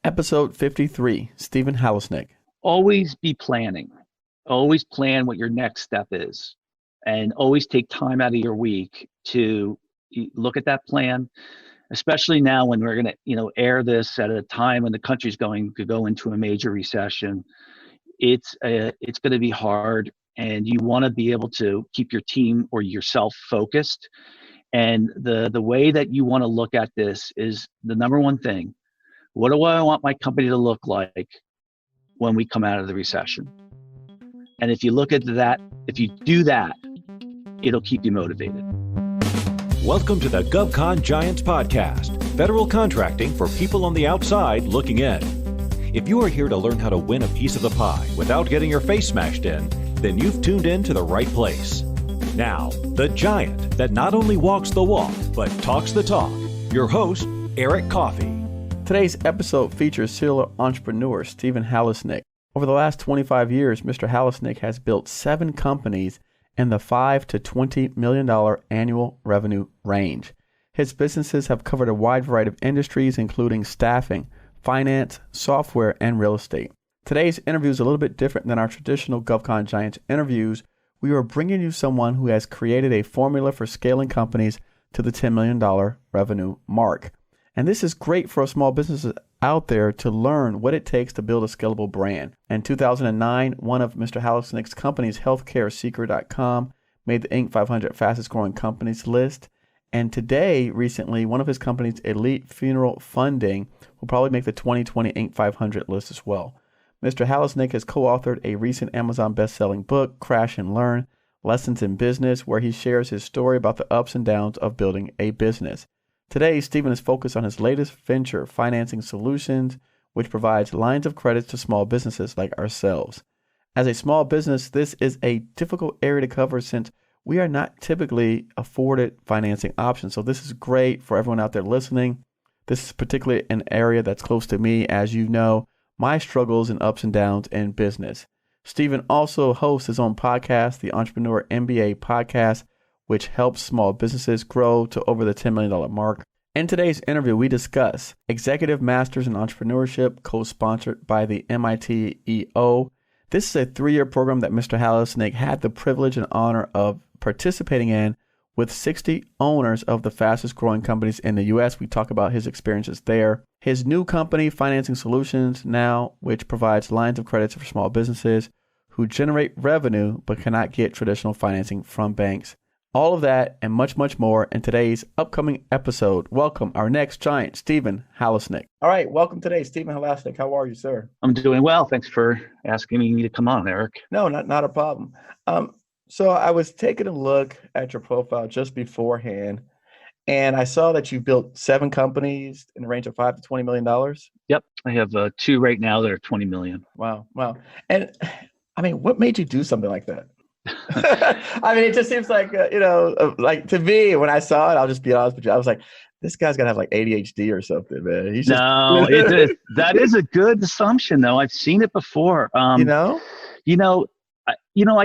Episode 53, Stephen Halasnik. Always be planning. Always plan what your next step is, and always take time out of your week to look at that plan, especially now when we're going to, air this at a time when the country's going to go into a major recession. It's going to be hard, and you want to be able to keep your team or yourself focused. And the way that you want to look at this is the number one thing. What do I want my company to look like when we come out of the recession? And if you look at that, if you do that, it'll keep you motivated. Welcome to the GovCon Giants podcast, federal contracting for people on the outside looking in. If you are here to learn how to win a piece of the pie without getting your face smashed in, then you've tuned in to the right place. Now, the giant that not only walks the walk, but talks the talk, your host, Eric Coffey. Today's episode features serial entrepreneur Stephen Halasnik. Over the last 25 years, Mr. Halasnik has built 7 companies in the $5 to $20 million annual revenue range. His businesses have covered a wide variety of industries, including staffing, finance, software, and real estate. Today's interview is a little bit different than our traditional GovCon Giants interviews. We are bringing you someone who has created a formula for scaling companies to the $10 million revenue mark. And this is great for small businesses out there to learn what it takes to build a scalable brand. In 2009, one of Mr. Halasnik's companies, healthcareseeker.com, made the Inc. 500 fastest growing companies list. And today, recently, one of his companies, Elite Funeral Funding, will probably make the 2020 Inc. 500 list as well. Mr. Halasnik has co-authored a recent Amazon best-selling book, Crash and Learn, Lessons in Business, where he shares his story about the ups and downs of building a business. Today, Stephen is focused on his latest venture, Financing Solutions, which provides lines of credit to small businesses like ourselves. As a small business, this is a difficult area to cover since we are not typically afforded financing options. So this is great for everyone out there listening. This is particularly an area that's close to me, as you know, my struggles and ups and downs in business. Stephen also hosts his own podcast, the Entrepreneur MBA Podcast, which helps small businesses grow to over the $10 million mark. In today's interview, we discuss Executive Masters in Entrepreneurship, co-sponsored by the MIT EO. This is a 3-year program that Mr. Halasnik had the privilege and honor of participating in with 60 owners of the fastest growing companies in the U.S. We talk about his experiences there. His new company, Financing Solutions now, which provides lines of credit for small businesses who generate revenue but cannot get traditional financing from banks. All of that and much, much more in today's upcoming episode. Welcome our next giant, Stephen Halasnik. All right, welcome today, Stephen Halasnik. How are you, sir? I'm doing well. Thanks for asking me to come on, Eric. No, not a problem. So I was taking a look at your profile just beforehand, and I saw that you built 7 companies in the range of $5 to $20 million. Yep, I have 2 right now that are 20 million. Wow. And I mean, what made you do something like that? I mean, it just seems like, like to me, when I saw it, I'll just be honest with you, I was like, this guy's got to have like ADHD or something, man. He's just... No, that is a good assumption, though. I've seen it before. I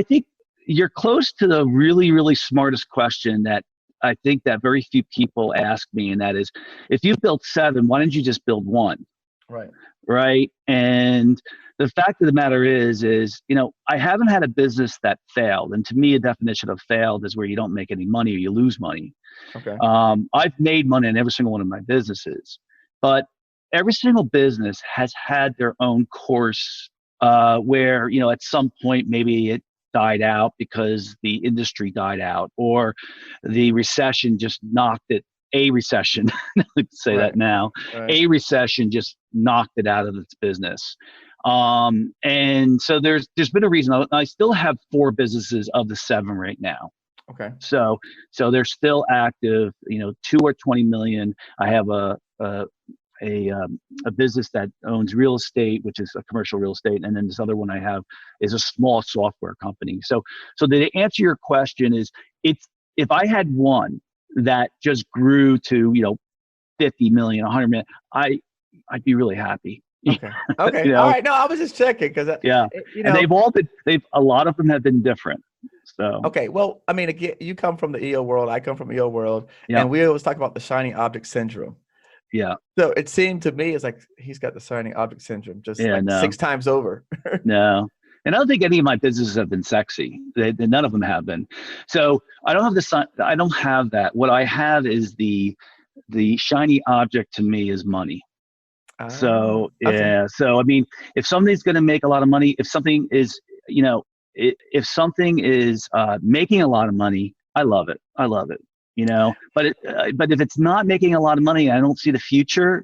think you're close to the really, really smartest question that I think that very few people ask me, and that is, if you've built 7, why didn't you just build 1? Right. And the fact of the matter is, I haven't had a business that failed. And to me, a definition of failed is where you don't make any money or you lose money. Okay. I've made money in every single one of my businesses, but every single business has had their own course where, at some point, maybe it died out because the industry died out, or the recession just knocked it. A recession, let's say that now. Right. A recession just knocked it out of its business. And so there's been a reason. I still have 4 businesses of the 7 right now. Okay. So they're still active. 2 are 20 million. I have a business that owns real estate, which is a commercial real estate, and then this other one I have is a small software company. So the answer to your question is, if I had one that just grew to 50 million, 100 million, I'd be really happy. Okay. All right. No, I was just checking because and a lot of them have been different. So okay. Well, I mean, again, you come from the EO world. I come from EO world, and we always talk about the shiny object syndrome. Yeah. So it seemed to me it's like he's got the shiny object syndrome, just Yeah. like No. 6 times over. No. And I don't think any of my businesses have been sexy. None of them have been. So I don't have I don't have that. What I have is the shiny object to me is money. So Okay. yeah. So I mean, if something's going to make a lot of money, if something is, if something is making a lot of money, I love it. I love it. But if it's not making a lot of money, and I don't see the future.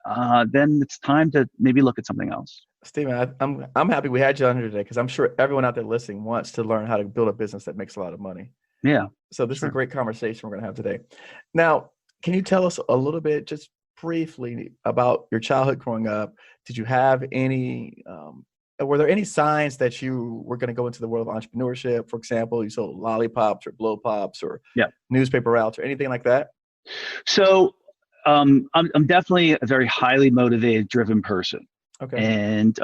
Then it's time to maybe look at something else. Stephen, I'm happy we had you on here today because I'm sure everyone out there listening wants to learn how to build a business that makes a lot of money. Yeah. So this is a great conversation we're going to have today. Now, can you tell us a little bit, just briefly, about your childhood growing up? Did you have any? Were there any signs that you were going to go into the world of entrepreneurship? For example, you sold lollipops or blow pops or newspaper routes or anything like that? So I'm definitely a very highly motivated, driven person. Okay. And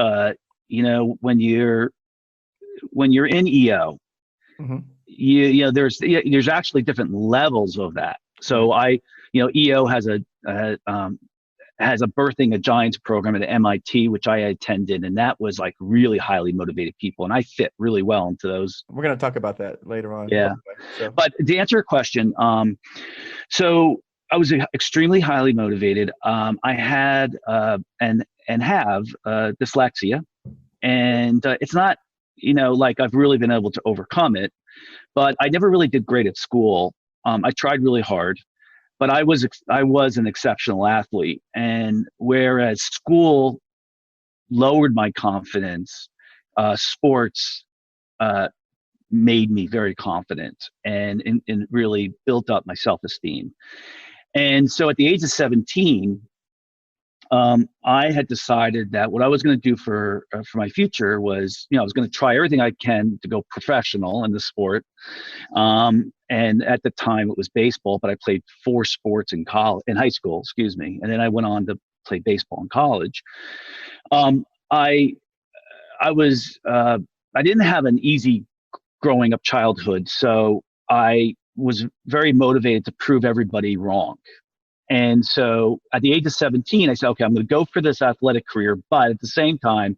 when you're in EO, there's actually different levels of that. So EO has a birthing a giants program at MIT, which I attended, and that was like really highly motivated people, and I fit really well into those. We're going to talk about that later on. Yeah. But to answer your question, so I was extremely highly motivated. I had and have dyslexia, and it's not like I've really been able to overcome it, but I never really did great at school. I tried really hard, but I was an exceptional athlete, and whereas school lowered my confidence, sports made me very confident and really built up my self-esteem. And so at the age of 17, I had decided that what I was going to do for my future was, I was going to try everything I can to go professional in the sport. And at the time it was baseball, but I played 4 sports in high school, and then I went on to play baseball in college. I didn't have an easy growing up childhood, so I was very motivated to prove everybody wrong. And so at the age of 17, I said, okay, I'm going to go for this athletic career, but at the same time,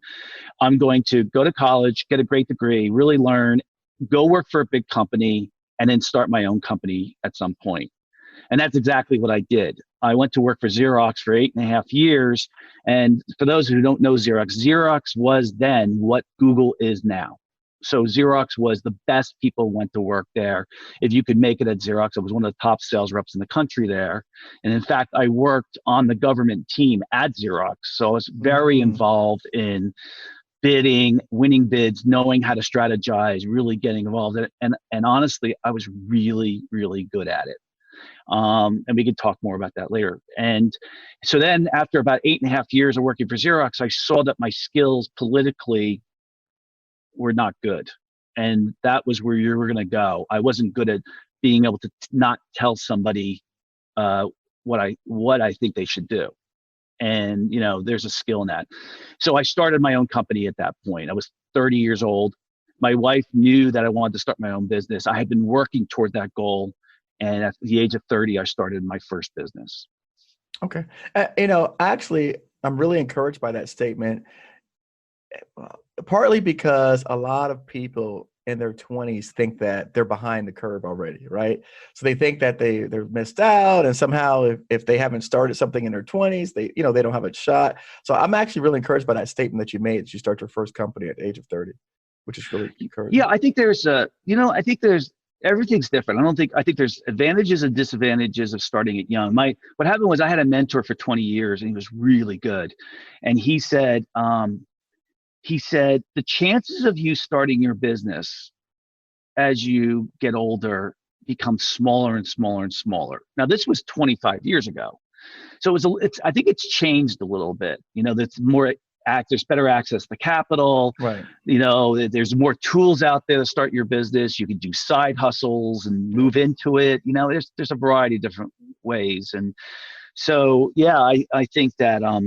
I'm going to go to college, get a great degree, really learn, go work for a big company, and then start my own company at some point. And that's exactly what I did. I went to work for Xerox for 8.5 years. And for those who don't know Xerox was then what Google is now. So Xerox was the best. People went to work there. If you could make it at Xerox, I was one of the top sales reps in the country there. And in fact, I worked on the government team at Xerox. So I was very involved in bidding, winning bids, knowing how to strategize, really getting involved in it. And honestly, I was really, really good at it. And we can talk more about that later. And so then after about 8.5 years of working for Xerox, I saw that my skills politically were not good. And that was where you were going to go. I wasn't good at being able to not tell somebody what I think they should do. And, there's a skill in that. So I started my own company at that point. I was 30 years old. My wife knew that I wanted to start my own business. I had been working toward that goal. And at the age of 30, I started my first business. Okay. Actually, I'm really encouraged by that statement, partly because a lot of people in their 20s think that they're behind the curve already, right? So they think that they're missed out, and somehow if they haven't started something in their 20s, they don't have a shot. So I'm actually really encouraged by that statement that you made, that you start your first company at the age of 30, which is really encouraging. Yeah, I think there's everything's different. I think there's advantages and disadvantages of starting it young. What happened was I had a mentor for 20 years and he was really good. And he said, the chances of you starting your business as you get older become smaller and smaller and smaller. Now, this was 25 years ago. So I think it's changed a little bit. There's better access to capital. Right. There's more tools out there to start your business. You can do side hustles and move into it. There's a variety of different ways. And so, yeah, I think that, I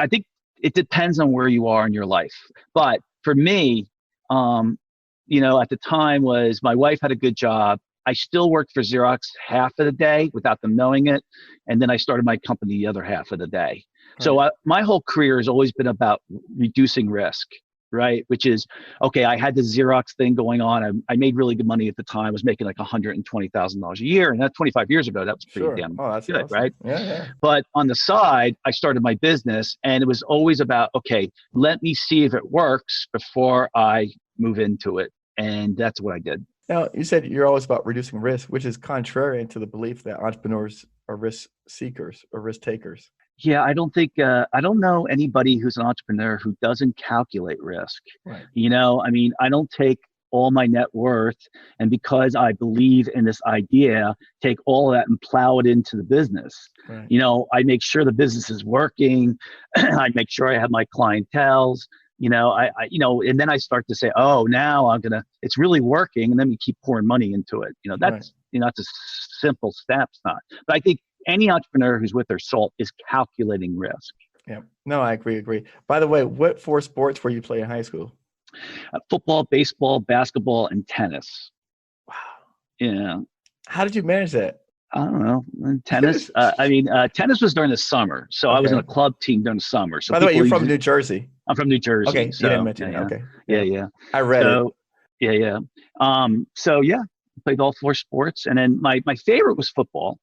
think it depends on where you are in your life. But for me, at the time was my wife had a good job. I still worked for Xerox half of the day without them knowing it. And then I started my company the other half of the day. Right. So my whole career has always been about reducing risk, right? Which is, okay, I had the Xerox thing going on. I made really good money at the time. I was making like $120,000 a year. And that's 25 years ago. That was pretty damn good, awesome. Right? Yeah. But on the side, I started my business, and it was always about, okay, let me see if it works before I move into it. And that's what I did. Now, you said you're always about reducing risk, which is contrary to the belief that entrepreneurs are risk seekers or risk takers. Yeah, I don't know anybody who's an entrepreneur who doesn't calculate risk. Right. I don't take all my net worth, and because I believe in this idea, take all of that and plow it into the business. Right. I make sure the business is working. I make sure I have my clientels. And then I start to say, oh, now it's really working. And then we keep pouring money into it. That's a simple step. It's not. But I think any entrepreneur who's with their soul is calculating risk. Yeah. No, I agree. By the way, what 4 sports were you playing in high school? Football, baseball, basketball, and tennis. Wow. Yeah. How did you manage that? I don't know. Tennis. Tennis was during the summer. So I was in a club team during the summer. So by the way, you're from New Jersey. I'm from New Jersey. Okay, so, you didn't mention that. Okay. Yeah. I read it. Yeah. Played all 4 sports, and then my favorite was football.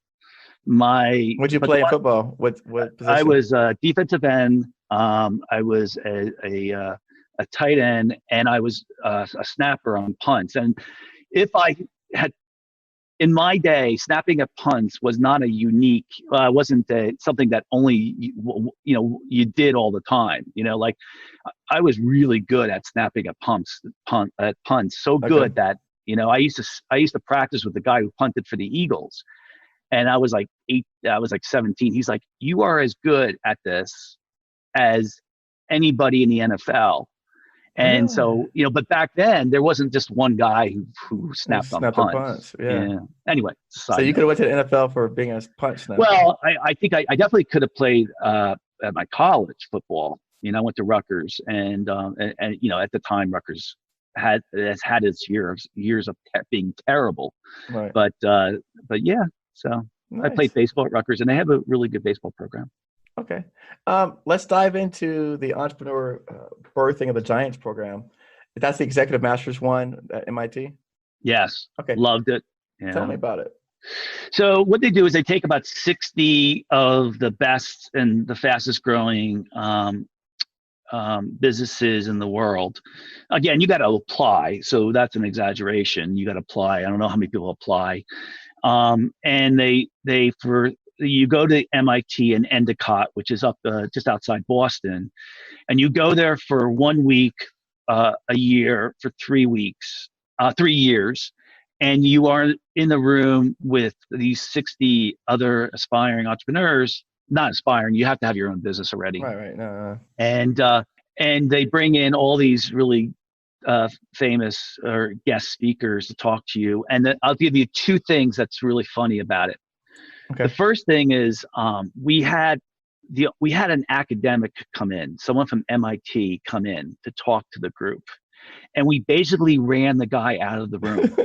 What'd you play in football? What position? I was a defensive end. I was a tight end, and I was a snapper on punts. And if I had, in my day, snapping at punts was not a unique, wasn't something that only, you did all the time. Like I was really good at snapping at punts. So good that, I used to practice with the guy who punted for the Eagles. And I was like 17. He's like, you are as good at this as anybody in the NFL. And so, but back then there wasn't just one guy who snapped on punts. Yeah. Anyway. So you could have went to the NFL for being a punch snapper. Well, I think I definitely could have played at my college football. I went to Rutgers, and at the time Rutgers had its years of being terrible. Right. But yeah. So nice. I played baseball at Rutgers, and they have a really good baseball program. Okay. Let's dive into the entrepreneur birthing of the Giants program. That's the executive master's one at MIT? Yes. Okay. Loved it. Yeah. Tell me about it. So what they do is they take about 60 of the best and the fastest growing businesses in the world. Again, you got to apply. So that's an exaggeration. You got to apply. I don't know how many people apply. And you go to MIT and Endicott, which is up just outside Boston, and you go there for 1 week a year for 3 weeks, 3 years, and you are in the room with these 60 other aspiring entrepreneurs. Not aspiring, you have to have your own business already. Right. No. And they bring in all these really famous or guest speakers to talk to you. And then I'll give you 2 things that's really funny about it. Okay. The first thing is we had an academic come in, someone from MIT come in to talk to the group, and we basically ran the guy out of the room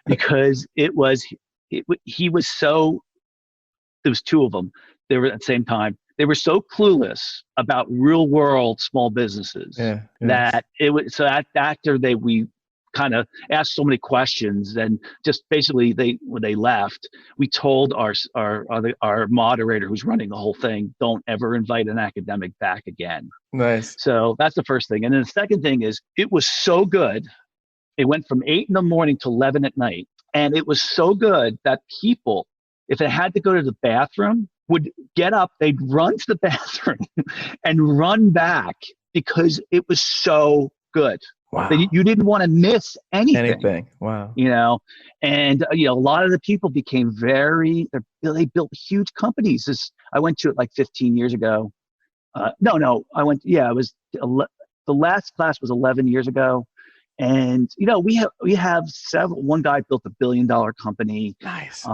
because he was so. There was 2 of them. They were at the same time. They were so clueless about real world small businesses that it was. So after we kind of asked so many questions, and just basically when they left, we told our moderator who's running the whole thing, don't ever invite an academic back again. Nice. So that's the first thing. And then the second thing is, it was so good. It went from 8 a.m. to 11 p.m. And it was so good that people, if they had to go to the bathroom, would get up, they'd run to the bathroom and run back because it was so good. Wow. You didn't want to miss anything. Wow. And a lot of the people became they built huge companies. I went to it like 15 years ago. The last class was 11 years ago. And, we have several, one guy built $1 billion company. Nice.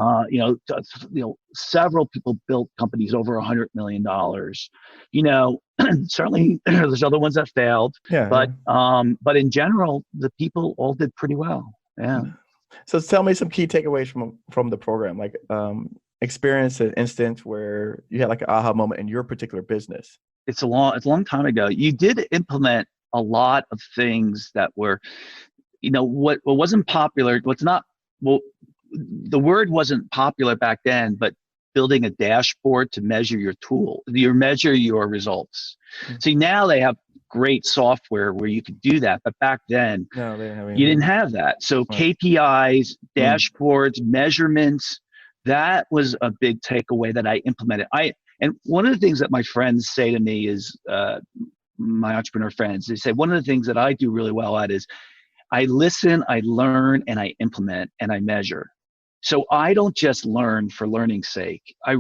Several people built companies over $100 million. Certainly there's other ones that failed, but in general, the people all did pretty well. Yeah. So tell me some key takeaways from the program, like experience an instance where you had like an aha moment in your particular business. It's a long time ago. You did implement a lot of things that were, what wasn't popular, well, the word wasn't popular back then, but building a dashboard to measure measure your results. See, now they have great software where you could do that, but back then No, they didn't have you didn't anything. have that. So Right. KPIs, dashboards, measurements, that was a big takeaway that I implemented. And one of the things that my friends say to me is, my entrepreneur friends, they say one of the things that I do really well at is I listen, I learn, and I implement, and I measure. So I don't just learn for learning's sake. I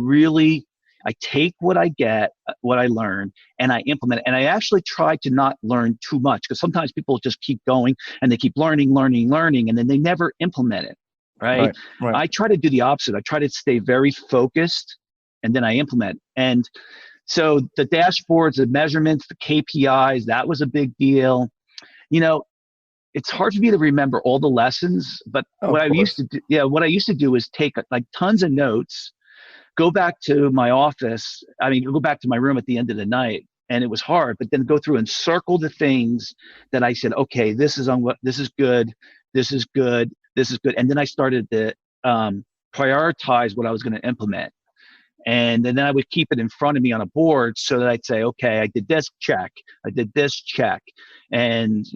take what I get, what I learn, and I implement it. And I actually try to not learn too much, because sometimes people just keep going and they keep learning, and then they never implement it, right? Right. I try to do the opposite. I try to stay very focused, and then I implement. And so the dashboards, the measurements, the KPIs, that was a big deal. It's hard for me to remember all the lessons, but Of course. what I used to do is take like tons of notes, go back to my office. Go back to my room at the end of the night, and it was hard, but then go through and circle the things that I said, okay, this is good, this is good, this is good. And then I started to prioritize what I was going to implement. And then I would keep it in front of me on a board so that I'd say, okay, I did this check, I did this check. And,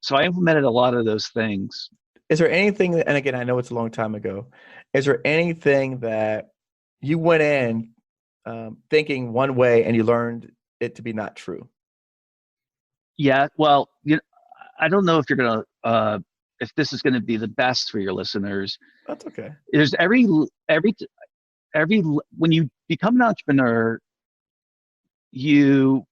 so I implemented a lot of those things. Is there anything, and again, I know it's a long time ago, is there anything that you went in thinking one way and you learned it to be not true? Yeah, well, I don't know if you're going to, if this is going to be the best for your listeners. That's okay. There's when you become an entrepreneur, you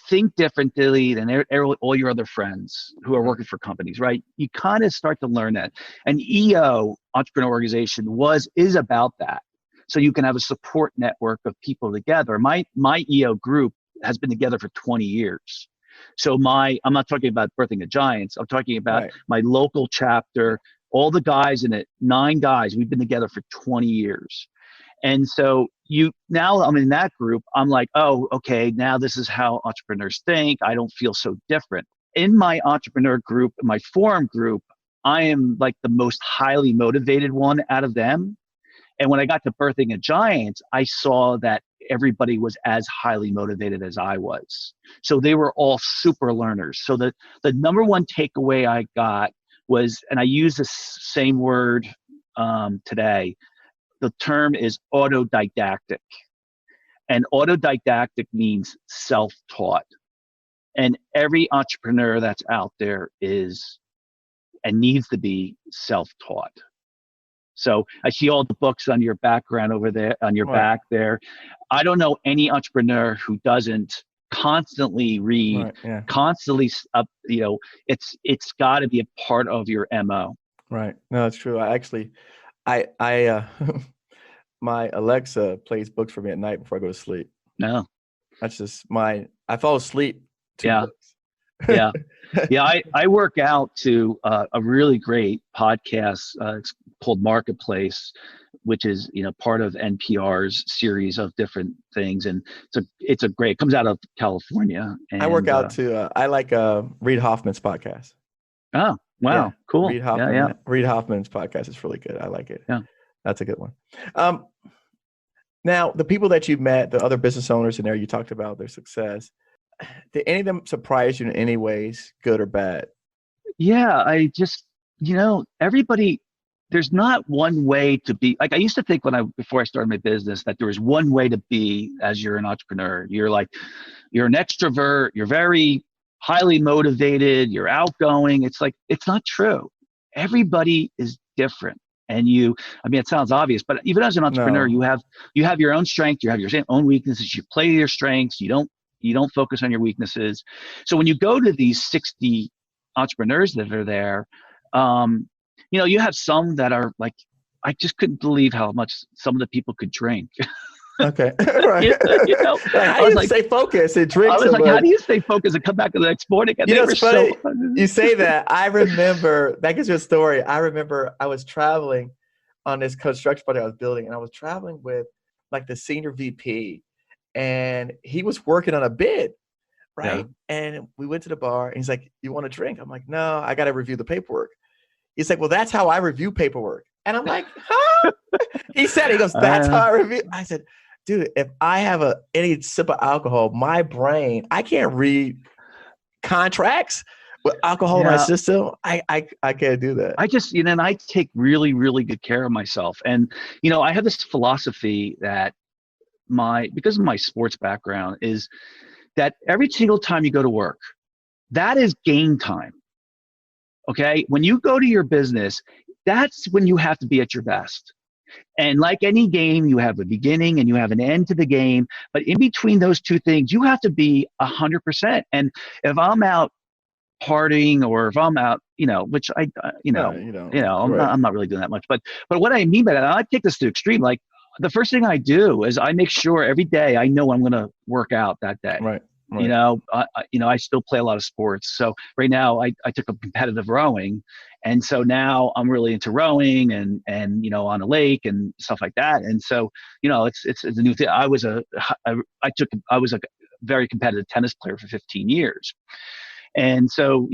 think differently than all your other friends who are working for companies, right? You kind of start to learn that. And EO, Entrepreneur Organization, is about that. So you can have a support network of people together. My EO group has been together for 20 years. So I'm not talking about Birthing a Giants. I'm talking about my local chapter, all the guys in it, 9 guys. We've been together for 20 years. And so now I'm in that group. I'm like, oh, okay, now this is how entrepreneurs think. I don't feel so different. In my entrepreneur group, my forum group, I am like the most highly motivated one out of them. And when I got to Birthing a Giant, I saw that everybody was as highly motivated as I was. So they were all super learners. So the number one takeaway I got was, and I use the same word today, the term is autodidactic. And autodidactic means self-taught. And every entrepreneur that's out there is and needs to be self-taught. So I see all the books on your background over there, on your back there. I don't know any entrepreneur who doesn't constantly read, constantly it's got to be a part of your MO. Right. No, that's true. I my Alexa plays books for me at night before I go to sleep. No. That's just I fall asleep to books. Yeah. I work out to a really great podcast. It's called Marketplace, which is, part of NPR's series of different things. And it comes out of California. And I work out too. I like Reid Hoffman's podcast. Oh, wow. Yeah. Cool. Reid Hoffman's podcast is really good. I like it. Yeah. That's a good one. Now, the people that you've met, the other business owners in there, you talked about their success. Did any of them surprise you in any ways, good or bad? Yeah, I just, everybody, there's not one way to be. Like I used to think before I started my business that there was one way to be as you're an entrepreneur. You're an extrovert, you're very highly motivated, you're outgoing. It's not true. Everybody is different. And it sounds obvious, but even as an entrepreneur, you have your own strength, you have your own weaknesses, you play your strengths, you don't focus on your weaknesses. So when you go to these 60 entrepreneurs that are there, you have some that are like, I just couldn't believe how much some of the people could drink. Okay. Right. Like, how I do was you like, stay focused and drink I so was like, how much? do you stay focused and come back the next morning? And You they know, were it's so. funny you say that. I remember, that gives you a story. I remember I was traveling on this construction project I was building, and I was traveling with like the senior VP, and he was working on a bid, Yeah. right? And we went to the bar, and he's like, "You want a drink?" I'm like, "No, I got to review the paperwork." He's like, "Well, that's how I review paperwork." And I'm like, "Huh?" He goes, "That's how I review." I said, "Dude, if I have any sip of alcohol, my brain, I can't read contracts with alcohol in my Yeah. system. I can't do that." I just, and I take really, really good care of myself. And, I have this philosophy that because of my sports background, is that every single time you go to work, that is game time. Okay. When you go to your business, that's when you have to be at your best. And like any game, you have a beginning and you have an end to the game. But in between those two things, you have to be 100%. And if I'm out partying, or if I'm out, which No, you don't. Right. I'm not really doing that much. But what I mean by that, I take this to extreme. Like, the first thing I do is I make sure every day I know I'm going to work out that day. Right. Right. I still play a lot of sports. So right now I took up competitive rowing. And so now I'm really into rowing and on a lake and stuff like that. And so, it's a new thing. I was a very competitive tennis player for 15 years. And so,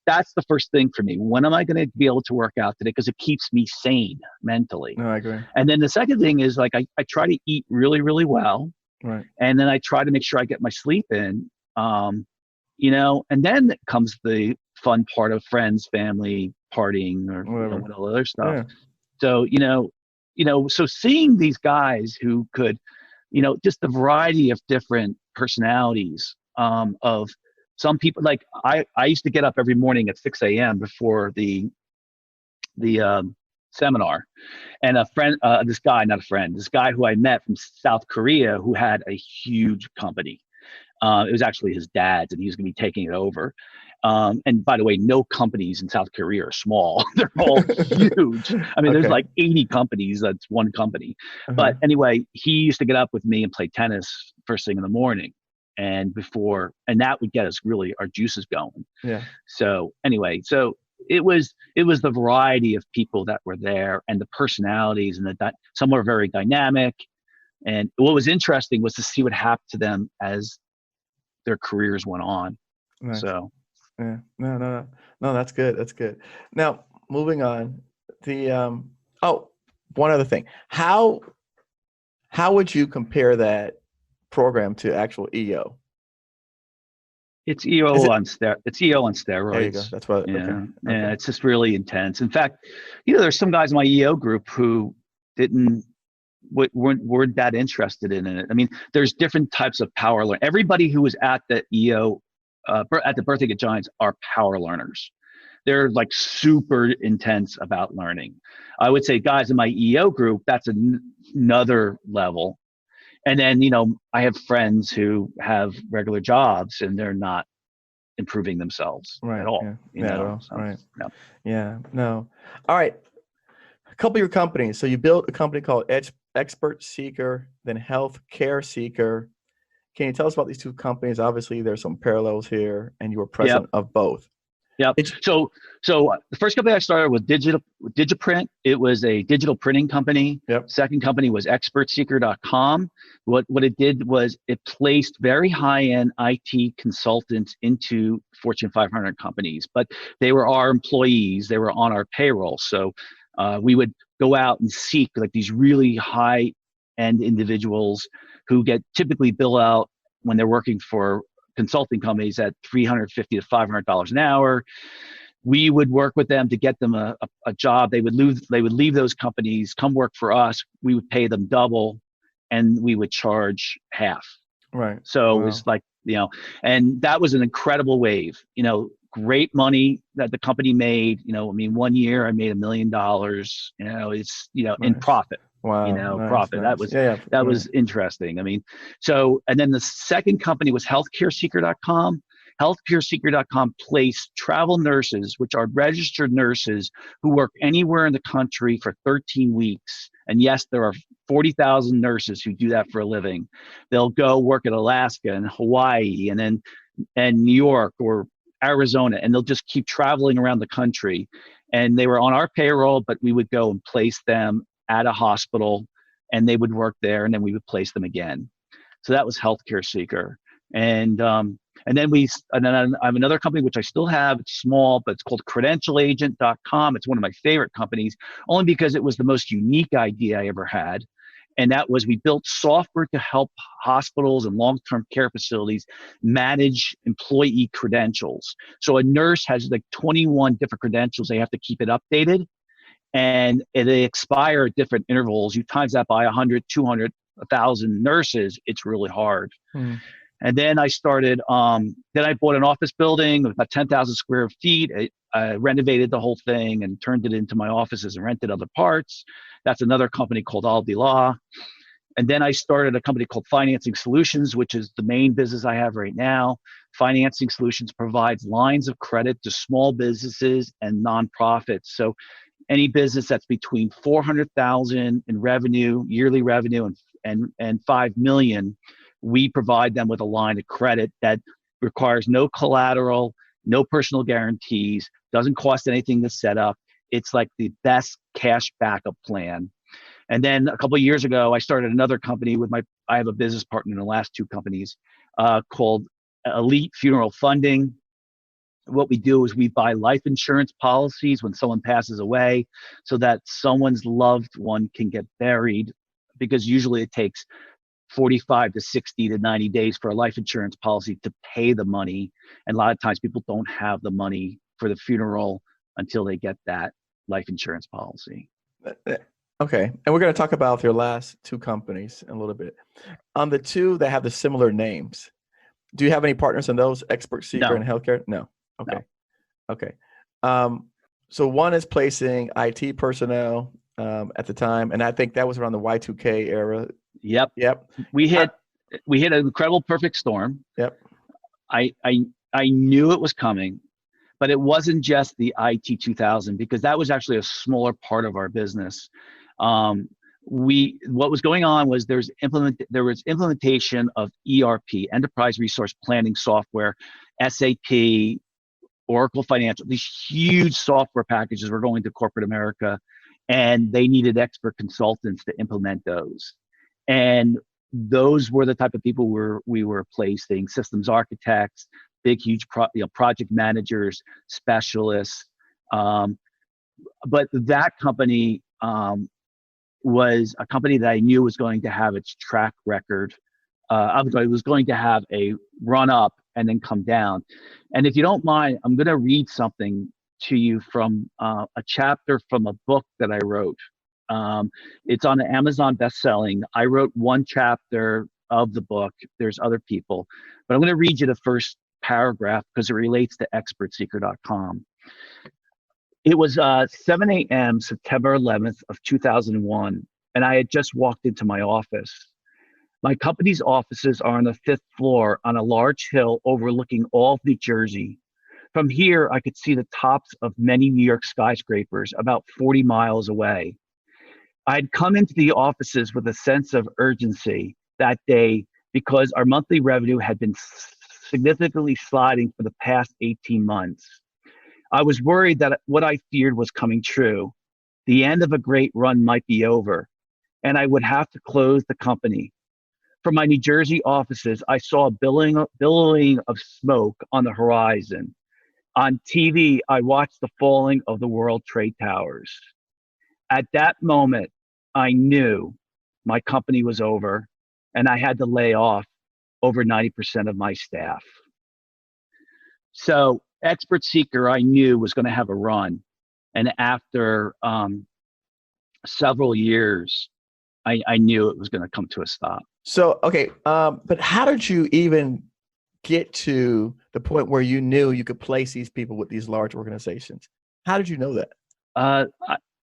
that's the first thing for me. When am I going to be able to work out today? Because it keeps me sane mentally. No, I agree. And then the second thing is, like, I try to eat really, really well. Right. And then I try to make sure I get my sleep in, and then comes the fun part of friends, family, partying, or all other stuff. Yeah. So, so seeing these guys who could, just the variety of different personalities, of some people, like I used to get up every morning at 6 a.m. before the seminar. And this guy who I met from South Korea, who had a huge company. It was actually his dad's, and he was going to be taking it over. And by the way, no companies in South Korea are small. They're all huge. I mean, there's like 80 companies. That's one company. But anyway, he used to get up with me and play tennis first thing in the morning. And that would get us really our juices going. Yeah. So anyway, it was the variety of people that were there, and the personalities, and that some were very dynamic. And what was interesting was to see what happened to them as their careers went on. Nice. So yeah, no, that's good. That's good. Now, moving on, one other thing. How would you compare that program to actual EO? It's EO on steroids. There you go. That's what. Yeah, okay. Yeah. It's just really intense. In fact, there's some guys in my EO group who weren't that interested in it. I mean, there's different types of power learning. Everybody who was at the EO, at the Birthday Get Giants, are power learners. They're like super intense about learning. I would say guys in my EO group, that's another level. And then, I have friends who have regular jobs and they're not improving themselves at all. At all. So, right. No. Yeah. No. All right. A couple of your companies. So you built a company called Expert Seeker, then Health Care Seeker. Can you tell us about these two companies? Obviously, there's some parallels here, and you were president of both. Yep. So the first company I started was Digiprint. It was a digital printing company. Yep. Second company was ExpertSeeker.com. What it did was it placed very high-end IT consultants into Fortune 500 companies, but they were our employees. They were on our payroll. So we would go out and seek like these really high-end individuals who get typically bill out when they're working for consulting companies at $350 to $500 an hour. We would work with them to get them a job. They would leave those companies, come work for us. We would pay them double, and we would charge half. Right. So it was like, and that was an incredible wave. Great money that the company made. 1 year I made $1 million. It's in profit. Wow. Nice, profit. Nice. That was interesting. And then the second company was healthcareseeker.com. Healthcareseeker.com placed travel nurses, which are registered nurses who work anywhere in the country for 13 weeks And yes, there are 40,000 nurses who do that for a living. They'll go work at Alaska and Hawaii and New York or Arizona, and they'll just keep traveling around the country. And they were on our payroll, but we would go and place them at a hospital, and they would work there, and then we would place them again. So that was Healthcare Seeker. And then I have another company which I still have. It's small, but it's called credentialagent.com. It's one of my favorite companies, only because it was the most unique idea I ever had. And that was, we built software to help hospitals and long-term care facilities manage employee credentials. So a nurse has like 21 different credentials. They have to keep it updated, and they expire at different intervals. You times that by 100, 200, 1,000 nurses, it's really hard. And then I started, then I bought an office building with about 10,000 square feet. I renovated the whole thing and turned it into my offices and rented other parts. That's another company called Aldi Law. And then I started a company called Financing Solutions, which is the main business I have right now. Financing Solutions provides lines of credit to small businesses and nonprofits. So any business that's between 400,000 in revenue, yearly revenue, and 5 million, we provide them with a line of credit that requires no collateral, no personal guarantees, doesn't cost anything to set up. It's like the best cash backup plan. And then a couple of years ago, I started another company with I have a business partner in the last two companies called Elite Funeral Funding. What we do is we buy life insurance policies when someone passes away so that someone's loved one can get buried, because usually it takes 45 to 60 to 90 days for a life insurance policy to pay the money. And a lot of times people don't have the money for the funeral until they get that life insurance policy. Okay. And we're going to talk about your last two companies in a little bit. On the two that have the similar names, do you have any partners in those, Expert Seeker and Healthcare? No. Okay. No. Okay. So one is placing IT personnel at the time, and I think that was around the Y2K era. Yep. We hit an incredible perfect storm. Yep. I knew it was coming, but it wasn't just the IT 2000, because that was actually a smaller part of our business. What was going on was there was implementation of ERP, Enterprise Resource Planning software, SAP, Oracle Financial. These huge software packages were going to corporate America, and they needed expert consultants to implement those. And those were the type of people we were placing: systems architects, big, huge project managers, specialists. But that company was a company that I knew was going to have its track record. It was going to have a run up and then come down. And if you don't mind, I'm going to read something to you from a chapter from a book that I wrote. It's on the Amazon bestselling. I wrote one chapter of the book. There's other people, but I'm going to read you the first paragraph because it relates to expertseeker.com. It was 7 a.m. September 11th of 2001, and I had just walked into my office. My company's offices are on the 5th floor on a large hill overlooking all of New Jersey. From here, I could see the tops of many New York skyscrapers about 40 miles away. I'd come into the offices with a sense of urgency that day because our monthly revenue had been significantly sliding for the past 18 months. I was worried that what I feared was coming true. The end of a great run might be over, and I would have to close the company. From my New Jersey offices, I saw a billowing of smoke on the horizon. On TV, I watched the falling of the World Trade Towers. At that moment, I knew my company was over, and I had to lay off over 90% of my staff. So Expert Seeker, I knew, was going to have a run. And after several years, I knew it was going to come to a stop. So, okay, but how did you even get to the point where you knew you could place these people with these large organizations? How did you know that?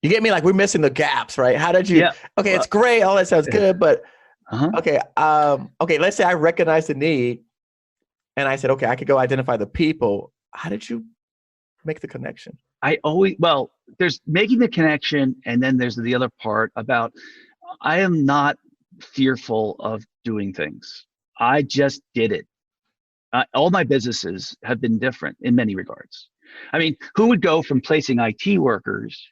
You get me? Like, we're missing the gaps, right? How did you? Yeah. Okay, it's great. All that sounds good, but okay, let's say I recognize the need, and I said, okay, I could go identify the people. How did you make the connection? there's making the connection, and then there's the other part about I am not fearful of doing things. I just did it. All my businesses have been different in many regards. I mean, who would go from placing IT workers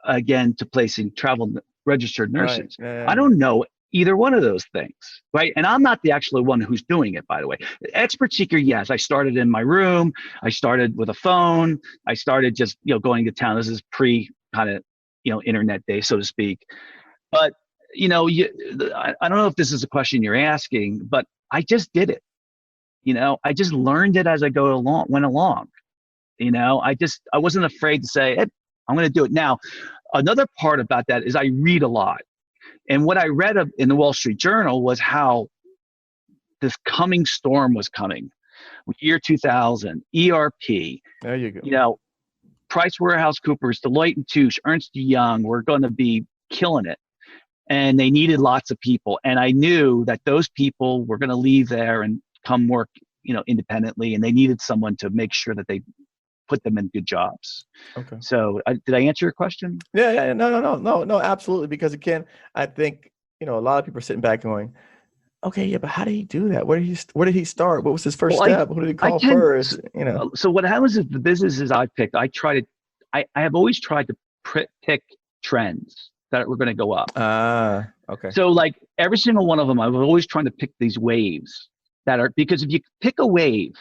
again to placing travel registered nurses? Right. Yeah. I don't know either one of those things, right? And I'm not the actual one who's doing it, by the way. Expert seeker, yes. I started in my room. I started with a phone. I started just, going to town. This is pre kind of, internet day, so to speak. But, I don't know if this is a question you're asking, but I just did it. I just learned it as I went along. I wasn't afraid to say, hey, I'm going to do it. Now, another part about that is I read a lot. And what I read in the Wall Street Journal was how this coming storm was coming. Year 2000, ERP. There you go. PricewaterhouseCoopers, Deloitte & Touche, Ernst & Young were going to be killing it. And they needed lots of people. And I knew that those people were going to leave there and come work, independently. And they needed someone to make sure that they put them in good jobs. Okay. So did I answer your question? Yeah. No, absolutely. Because again, I think, a lot of people are sitting back going, okay, yeah, but how did he do that? Where did he start? What was his first step? Who did he call first? So what happens is the businesses I picked, I have always tried to pick trends that were going to go up. Okay. So like every single one of them, I was always trying to pick these waves because if you pick a wave,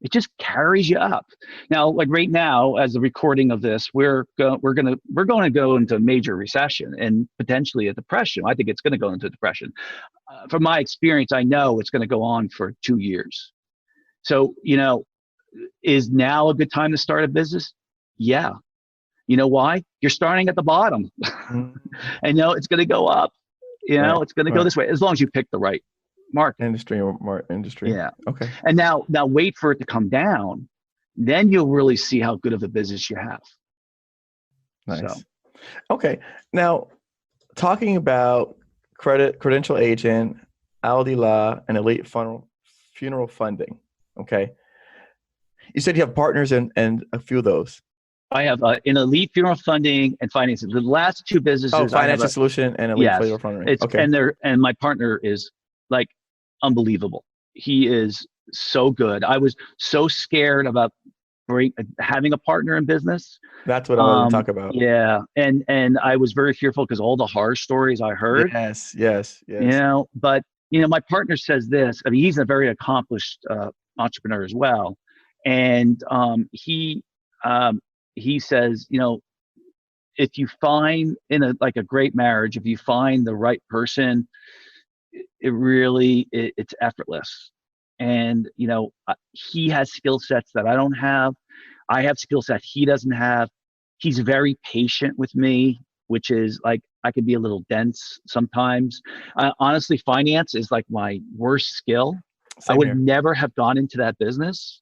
it just carries you up. Now, like right now, as the recording of this, we're going to go into major recession and potentially a depression. I think it's going to go into depression. From my experience, I know it's going to go on for 2 years. So, is now a good time to start a business? Yeah. You know why? You're starting at the bottom, and it's going to go up. It's going to go this way as long as you pick the right market. Industry. Yeah. Okay. And now wait for it to come down. Then you'll really see how good of a business you have. Nice. So. Okay. Now, talking about credential agent, Aldi Law, and elite funeral funding. Okay. You said you have partners in a few of those. I have an elite funeral funding and financing. The last two businesses. Oh, financing solution and elite funeral funding. Okay. And my partner is like unbelievable. He is so good. I was so scared about having a partner in business. That's what I wanted to talk about. Yeah. And I was very fearful because all the horror stories I heard. Yes. But my partner says this. I mean, he's a very accomplished entrepreneur as well. And he says, if you find in a great marriage, if you find the right person, it's effortless. And, he has skill sets that I don't have. I have skill sets he doesn't have. He's very patient with me, which is like, I can be a little dense sometimes. Honestly, finance is like my worst skill. Same I would here. never have gone into that business,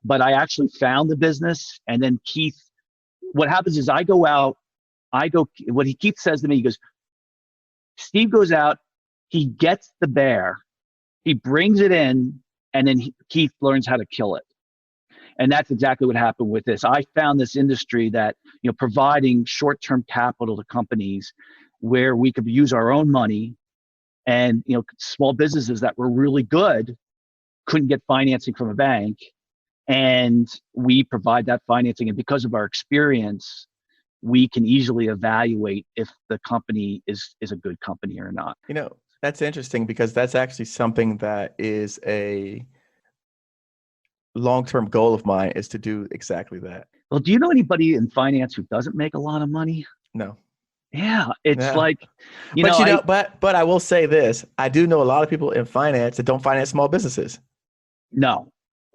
but I actually found the business. And then Keith, what happens is what Keith says to me, he goes, Steve goes out, he gets the bear, he brings it in, and then Keith learns how to kill it. And that's exactly what happened with this. I found this industry that, providing short-term capital to companies where we could use our own money, and, small businesses that were really good couldn't get financing from a bank. And we provide that financing. And because of our experience, we can easily evaluate if the company is a good company or not. That's interesting because that's actually something that is a long-term goal of mine, is to do exactly that. Well, do you know anybody in finance who doesn't make a lot of money? No. Yeah, it's like, but I will say this. I do know a lot of people in finance that don't finance small businesses. No.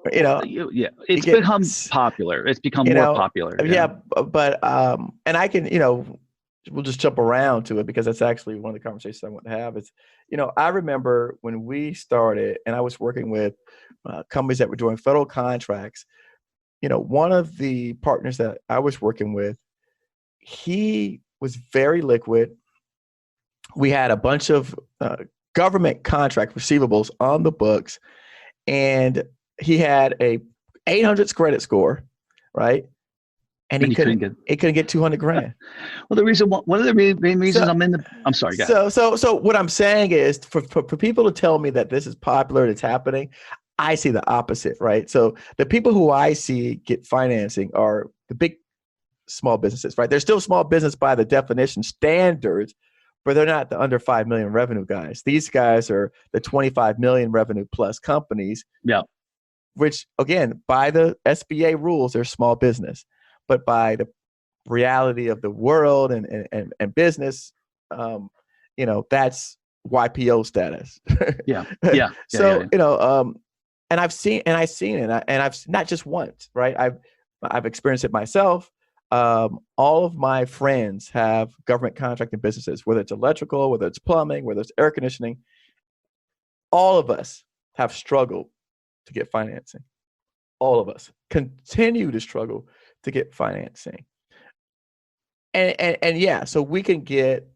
It's become popular. It's become more popular. Yeah. But and I can, we'll just jump around to it because that's actually one of the conversations I want to have. Is, I remember when we started and I was working with companies that were doing federal contracts. One of the partners that I was working with, he was very liquid. We had a bunch of government contract receivables on the books, and he had a 800 credit score, right? and he couldn't get 200 grand. Well, one of the main reasons I'm sorry, go ahead. So what I'm saying is for people to tell me that this is popular, it's happening, I see the opposite, right? So the people who I see get financing are the big small businesses, right? They're still small business by the definition standards, but they're not the under 5 million revenue guys. These guys are the 25 million revenue plus companies. Yeah. Which again, by the SBA rules, they're small business, but by the reality of the world and business, that's YPO status. Yeah. So, and I've seen it, and I've not just once, right? I've experienced it myself. All of my friends have government contracting businesses, whether it's electrical, whether it's plumbing, whether it's air conditioning. All of us have struggled to get financing. All of us continue to struggle to get financing. And yeah, so we can get,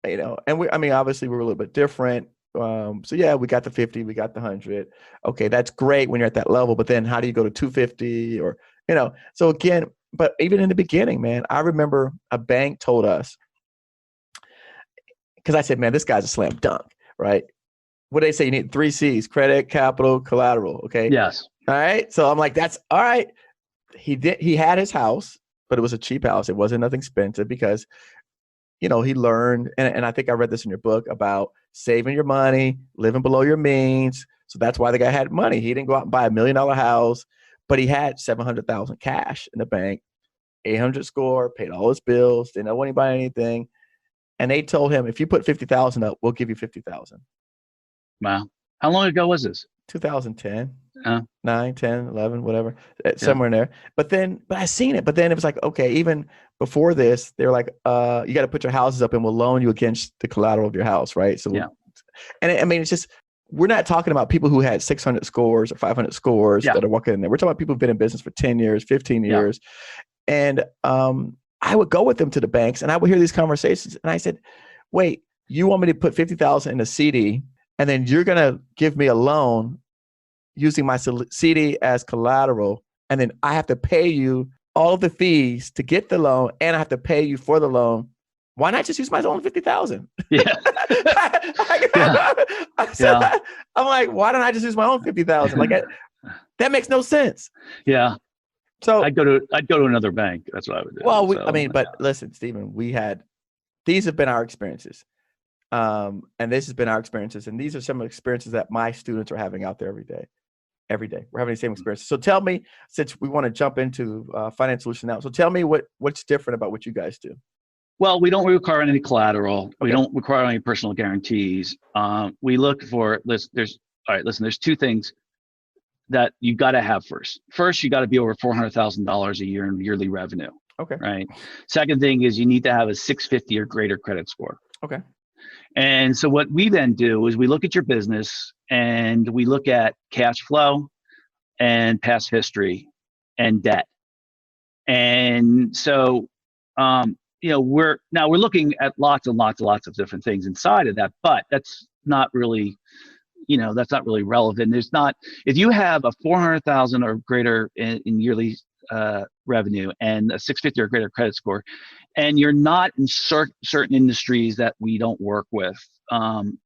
obviously we're a little bit different. So yeah, we got the 50, we got the 100. Okay, that's great when you're at that level, but then how do you go to 250 or, so again, but even in the beginning, man, I remember a bank told us, because I said, man, this guy's a slam dunk, right? What do they say? You need 3 C's: credit, capital, collateral. Okay. Yes. All right. So I'm like, that's all right. He had his house, but it was a cheap house. It wasn't nothing expensive because, he learned, and I think I read this in your book about saving your money, living below your means. So that's why the guy had money. He didn't go out and buy $1 million house, but he had $700,000 cash in the bank, 800 score, paid all his bills, didn't owe anybody anything. And they told him, if you put 50,000 up, we'll give you 50,000. Wow. How long ago was this? 2010, 9, 10, 11, whatever, somewhere in there. But I seen it. But then it was like, okay, even before this, they were like, you got to put your houses up and we'll loan you against the collateral of your house, right? So, yeah. And it's just, we're not talking about people who had 600 scores or 500 scores that are walking in there. We're talking about people who've been in business for 10 years, 15 years. And I would go with them to the banks and I would hear these conversations. And I said, wait, you want me to put 50,000 in a CD and then you're going to give me a loan using my CD as collateral. And then I have to pay you all of the fees to get the loan and I have to pay you for the loan. Why not just use my own 50,000? Yeah. I'm like, why don't I just use my own 50,000? Like that makes no sense. Yeah. So I'd go to another bank. That's what I would do. Well, but listen, Stephen, these have been our experiences. And this has been our experiences. And these are some of the experiences that my students are having out there every day. Every day. We're having the same experiences. So tell me, since we want to jump into finance solution now. So tell me what's different about what you guys do. Well, we don't require any collateral. Okay. We don't require any personal guarantees. We look for there's 2 things that you got to have first. First, you got to be over $400,000 a year in yearly revenue. Okay. Right. Second thing is you need to have a 650 or greater credit score. Okay. And so what we then do is we look at your business and we look at cash flow and past history and debt. And so, we're looking at lots and lots of different things inside of that, but that's not really relevant. If you have a 400,000 or greater in yearly revenue and a 650 or greater credit score, and you're not in certain industries that we don't work with,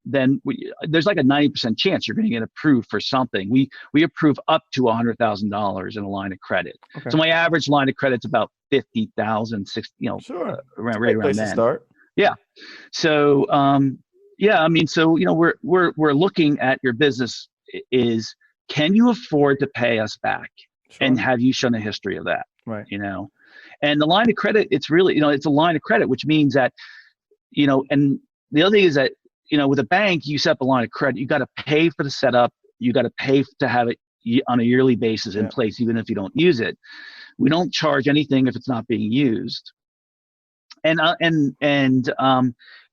then there's like a 90% chance you're going to get approved for something. We approve up to $100,000 in a line of credit. Okay. So my average line of credit's about 50,000, 60, sure, right around then. Start. Yeah. So, we're looking at your business is, can you afford to pay us back? Sure. And have you shown a history of that? Right. And the line of credit, it's really, it's a line of credit, which means that, and the other thing is that, with a bank, you set up a line of credit, you got to pay for the setup, you got to pay to have it on a yearly basis in place, even if you don't use it. We don't charge anything if it's not being used. And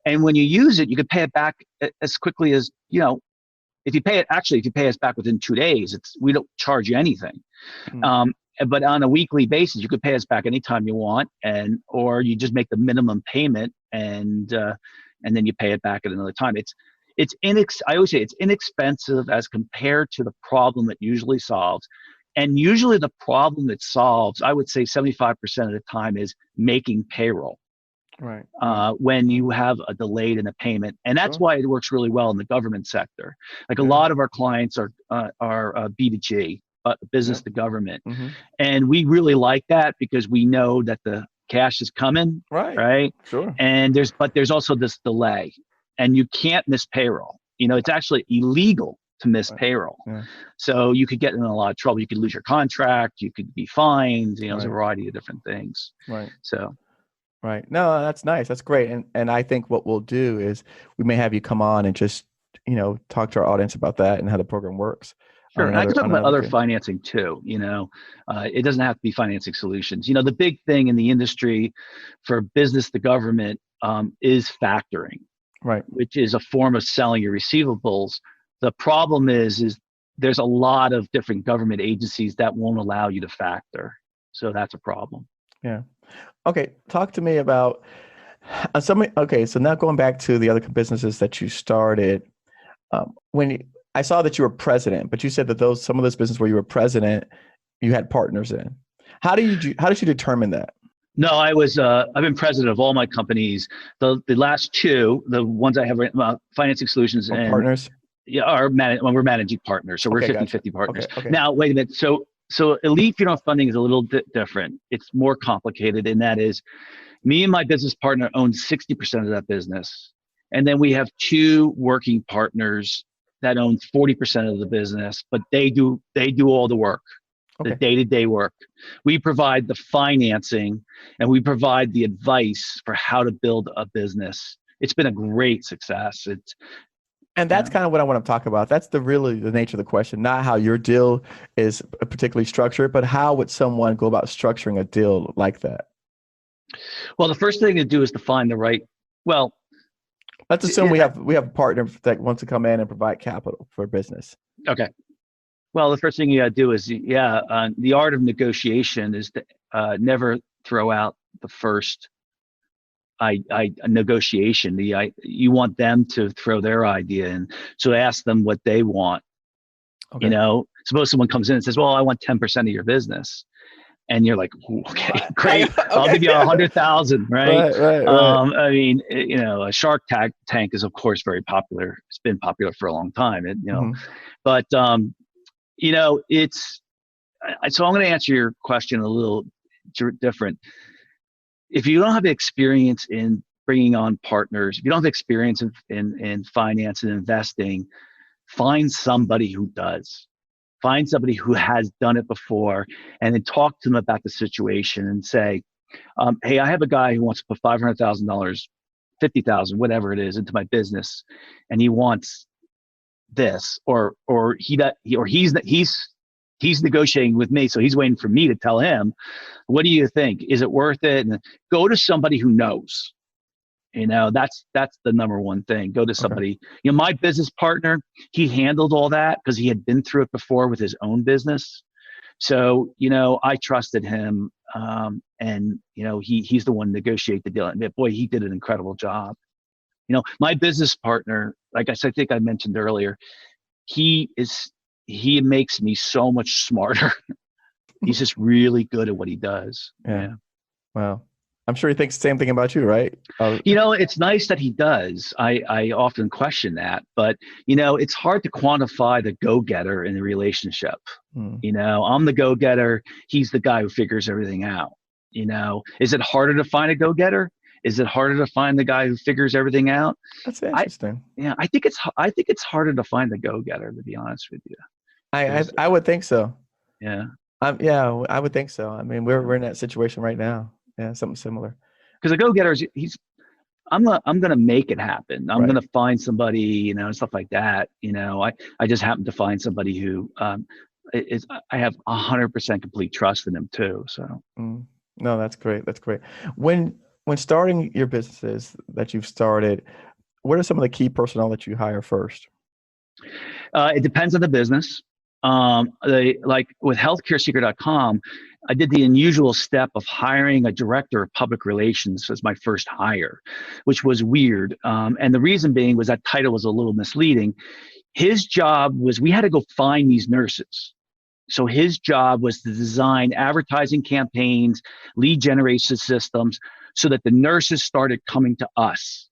when you use it, you can pay it back as quickly as, if you pay us back within 2 days, we don't charge you anything. Mm-hmm. But on a weekly basis, you could pay us back anytime you want, or you just make the minimum payment and then you pay it back at another time. I always say it's inexpensive as compared to the problem it usually solves, And usually the problem it solves, I would say 75% of the time, is making payroll. Right. When you have a delayed in a payment. And that's why it works really well in the government sector. Like a lot of our clients are B2G, business to government. And we really like that because we know that the cash is coming, right? Sure. And there's also this delay, and you can't miss payroll. It's actually illegal to miss payroll. So you could get in a lot of trouble. You could lose your contract, you could be fined, there's a variety of different things. So Right. No, that's nice. That's great. And I think what we'll do is we may have you come on and just, talk to our audience about that and how the program works. Sure. And I can talk about other financing too. It doesn't have to be financing solutions. The big thing in the industry for business to government is factoring, right? Which is a form of selling your receivables. The problem is there's a lot of different government agencies that won't allow you to factor. So that's a problem. Yeah. Okay. Talk to me about okay. So now going back to the other businesses that you started, I saw that you were president, but you said that some of those businesses where you were president, you had partners in. How did you determine that? No, I've been president of all my companies. The last two, the ones I have financing solutions and partners. Yeah, we're managing partners. So we're 50-50 partners. Okay. Now, wait a minute. So Elite Funeral Funding is a little bit different. It's more complicated, and that is me and my business partner own 60% of that business. And then we have two working partners that own 40% of the business, but they do all the work, the day-to-day work. We provide the financing and we provide the advice for how to build a business. It's been a great success. And that's kind of what I want to talk about. That's really the nature of the question, not how your deal is particularly structured, but how would someone go about structuring a deal like that? Well, the first thing to do is to find the right, let's assume we have a partner that wants to come in and provide capital for a business. Okay. Well, the first thing you got to do is, the art of negotiation is to never throw out the first negotiation. You want them to throw their idea in. So ask them what they want. Okay. Suppose someone comes in and says, well, I want 10% of your business. And you're like, okay, great. I'll give you 100,000, right? Right. I mean, a Shark Tank is of course very popular. It's been popular for a long time, but it's, so I'm going to answer your question a little different. If you don't have experience in bringing on partners, if you don't have experience in finance and investing, find somebody who does. Find somebody who has done it before, and then talk to them about the situation and say, hey, I have a guy who wants to put $500,000, $50,000, whatever it is, into my business, and he wants this, or he's negotiating with me, so he's waiting for me to tell him, what do you think? Is it worth it? And go to somebody who knows. That's the number one thing. Go to somebody. Okay. My business partner, he handled all that because he had been through it before with his own business. So, I trusted him, and he's the one to negotiate the deal. And boy, he did an incredible job. My business partner, like I think I mentioned earlier, he makes me so much smarter. He's just really good at what he does. Yeah. Wow. I'm sure he thinks the same thing about you, right? It's nice that he does. I often question that, but it's hard to quantify the go-getter in the relationship. I'm the go-getter. He's the guy who figures everything out. Is it harder to find a go-getter? Is it harder to find the guy who figures everything out? That's interesting. I think it's harder to find the go-getter, to be honest with you. I would think so. Yeah. I would think so. I mean, we're in that situation right now. Yeah, something similar. Because a go-getter is I'm gonna make it happen. I'm gonna find somebody, and stuff like that. I just happen to find somebody who I have 100% complete trust in them too. So no, that's great. That's great. When starting your businesses that you've started, what are some of the key personnel that you hire first? It depends on the business. Like with healthcaresecret.com, I did the unusual step of hiring a director of public relations as my first hire, which was weird. And the reason being was that title was a little misleading. His job was, we had to go find these nurses. So his job was to design advertising campaigns, lead generation systems, so that the nurses started coming to us.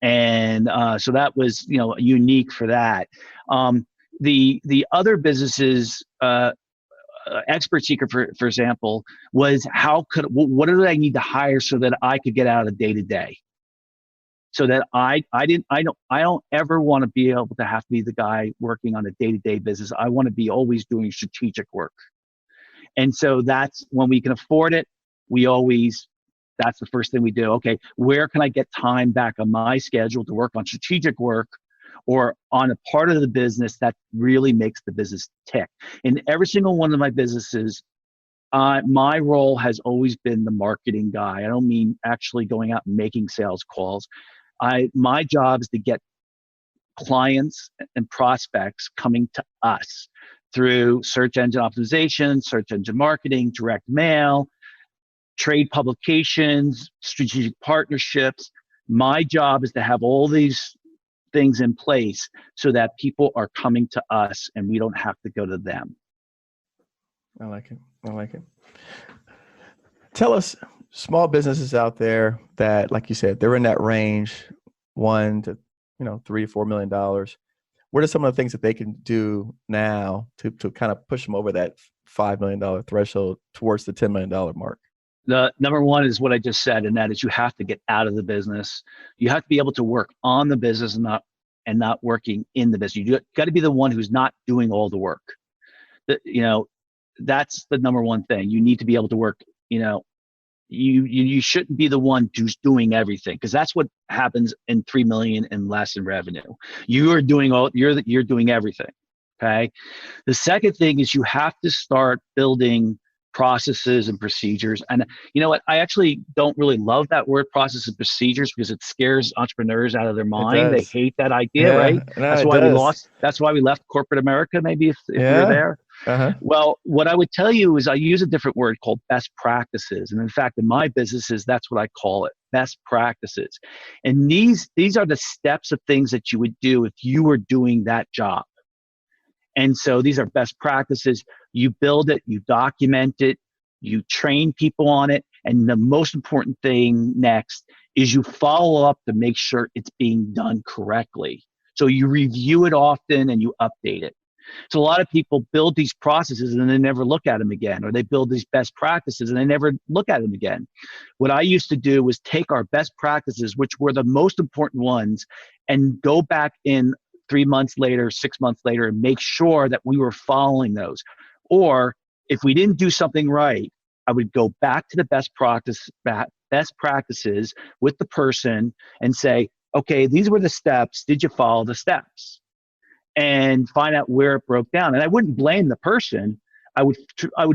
And so that was, unique for that. The other businesses, Expert Seeker, for example, was what did I need to hire so that I could get out of day to day? So that I don't ever want to be able to have to be the guy working on a day-to-day business. I want to be always doing strategic work. And so that's when we can afford it. That's the first thing we do. Okay, where can I get time back on my schedule to work on strategic work or on a part of the business that really makes the business tick? In every single one of my businesses, my role has always been the marketing guy. I don't mean actually going out and making sales calls. My job is to get clients and prospects coming to us through search engine optimization, search engine marketing, direct mail, trade publications, strategic partnerships. My job is to have all these things in place so that people are coming to us and we don't have to go to them. I like it. Tell us, small businesses out there that, like you said, they're in that range, $1 to $3 $4 million. What are some of the things that they can do now to kind of push them over that $5 million threshold towards the $10 million mark? The number one is what I just said, and that is you have to get out of the business. You have to be able to work on the business and not working in the business. You got to be the one who's not doing all the work. That's the number one thing. You need to be able to work. You shouldn't be the one who's doing everything, because that's what happens in 3 million and less in revenue. You're doing everything. Okay. The second thing is you have to start building processes and procedures. And you know what? I actually don't really love that word, process and procedures, because it scares entrepreneurs out of their mind. They hate that idea, right? No, That's why we left corporate America, maybe if you're there. Uh-huh. Well, what I would tell you is I use a different word called best practices. And in fact, in my businesses, that's what I call it, best practices. And these are the steps of things that you would do if you were doing that job. And so these are best practices. You build it, you document it, you train people on it. And the most important thing next is you follow up to make sure it's being done correctly. So you review it often and you update it. So a lot of people build these processes and they never look at them again, or they build these best practices and they never look at them again. What I used to do was take our best practices, which were the most important ones, and go back in 3 months later, 6 months later, and make sure that we were following those. Or if we didn't do something right, I would go back to the best practices with the person and say, okay, these were the steps. Did you follow the steps? And find out where it broke down. And I wouldn't blame the person. I would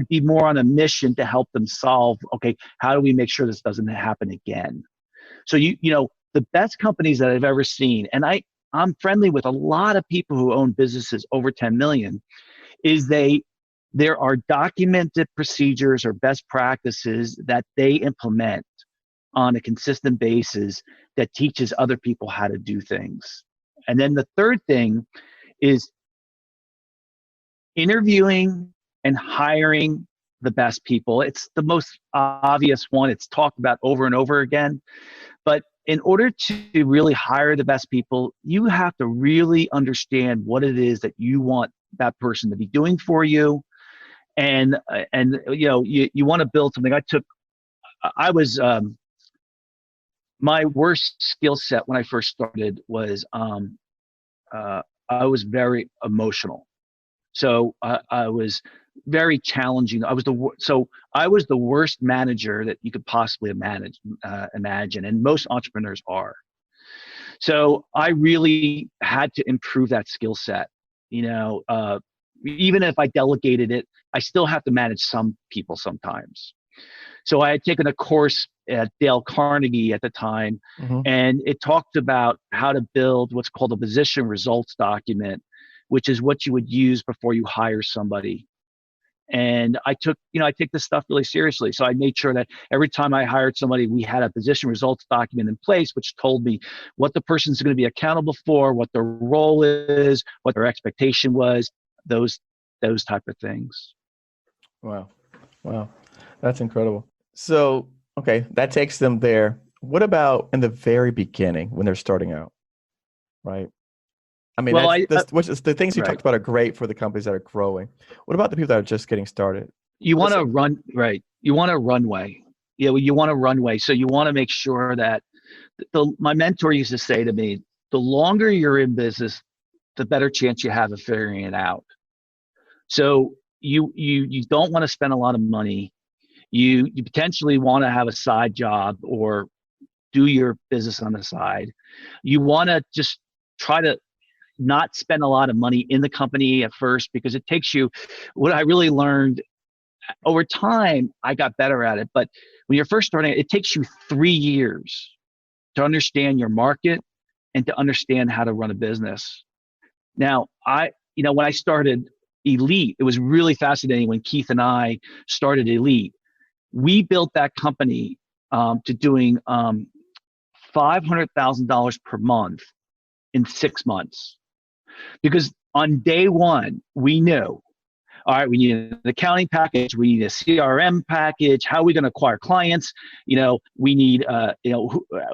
be more on a mission to help them solve, okay, how do we make sure this doesn't happen again? So the best companies that I've ever seen, and I'm friendly with a lot of people who own businesses over 10 million, is there are documented procedures or best practices that they implement on a consistent basis that teaches other people how to do things. And then the third thing is interviewing and hiring the best people. It's the most obvious one. It's talked about over and over again. But in order to really hire the best people, you have to really understand what it is that you want that person to be doing for you. And you want to build something. My worst skill set when I first started was I was very emotional. So I was very challenging. I was the worst manager that you could possibly imagine, and most entrepreneurs are. So I really had to improve that skill set. Even if I delegated it, I still have to manage some people sometimes. So I had taken a course at Dale Carnegie at the time, and it talked about how to build what's called a position results document, which is what you would use before you hire somebody. And I take this stuff really seriously. So I made sure that every time I hired somebody, we had a position results document in place, which told me what the person's going to be accountable for, what their role is, what their expectation was, those those type of things. Wow. Wow. That's incredible. So, okay, that takes them there. What about in the very beginning when they're starting out? Right. I mean, Well, which is the things you right. talked about are great for the companies that are growing. What about the people that are just getting started? You want to run, right. You want a runway. You want a runway. So you want to make sure that my mentor used to say to me, the longer you're in business, the better chance you have of figuring it out. So you don't want to spend a lot of money. You potentially want to have a side job or do your business on the side. You want to just try to not spend a lot of money in the company at first, because it takes you, what I really learned over time, I got better at it. But when you're first starting, it takes you 3 years to understand your market and to understand how to run a business. Now, when I started Elite, it was really fascinating when Keith and I started Elite. We built that company to doing $500,000 per month in 6 months. Because on day one, we knew, all right, we need an accounting package, we need a CRM package, how are we going to acquire clients? We need,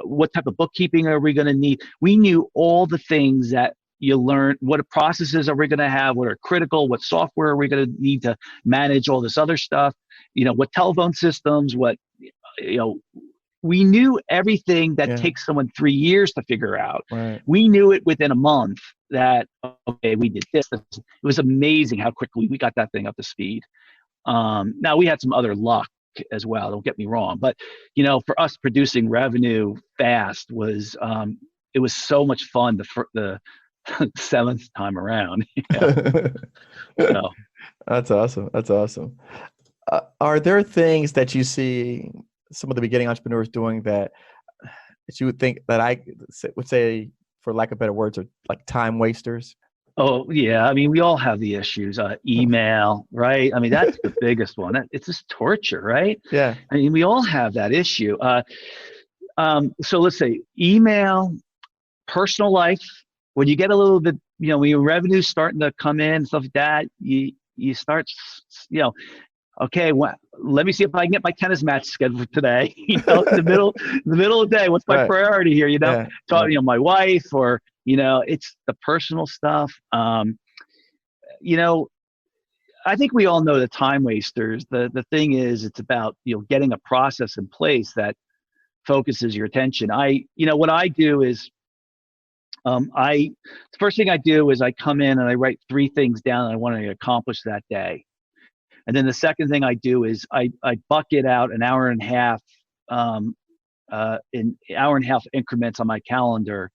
what type of bookkeeping are we going to need? We knew all the things that you learn, what processes are we going to have, what are critical, what software are we going to need to manage all this other stuff, what telephone systems, we knew everything that takes someone 3 years to figure out. Right. We knew it within a month that, okay, we did this. It was amazing how quickly we got that thing up to speed. Now we had some other luck as well, don't get me wrong, but for us, producing revenue fast was, it was so much fun the 7th time around. So. That's awesome. That's awesome. Are there things that you see some of the beginning entrepreneurs doing that you would think that I would say, for lack of better words, are like time wasters? Oh yeah, I mean, we all have the issues. Email, right? I mean, that's the biggest one. It's just torture, right? Yeah. I mean, we all have that issue. So let's say email, personal life. When you get a little bit, when your revenue's starting to come in, stuff like that, you start, okay, let me see if I can get my tennis match scheduled for today. In the middle of the day, what's my priority here? Talking to my wife, or it's the personal stuff. I think we all know the time wasters. The thing is, it's about getting a process in place that focuses your attention. What I do is, the first thing I do is I come in and I write 3 things down that I want to accomplish that day. And then the second thing I do is I bucket out an hour and a half, in hour and a half increments on my calendar,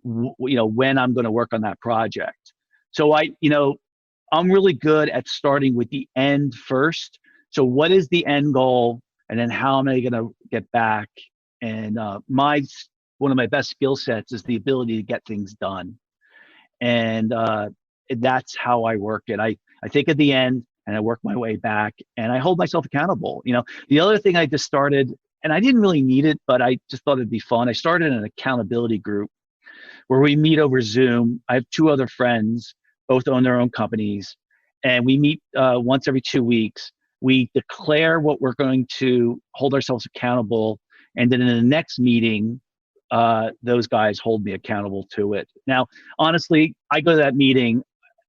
when I'm going to work on that project. So I'm really good at starting with the end first. So what is the end goal? And then how am I going to get back? And one of my best skill sets is the ability to get things done. And that's how I work it. I think at the end, and I work my way back, and I hold myself accountable. The other thing I just started, and I didn't really need it, but I just thought it'd be fun. I started an accountability group where we meet over Zoom. I have 2 other friends, both own their own companies, and we meet once every 2 weeks. We declare what we're going to hold ourselves accountable, and then in the next meeting, those guys hold me accountable to it. Now, honestly, I go to that meeting,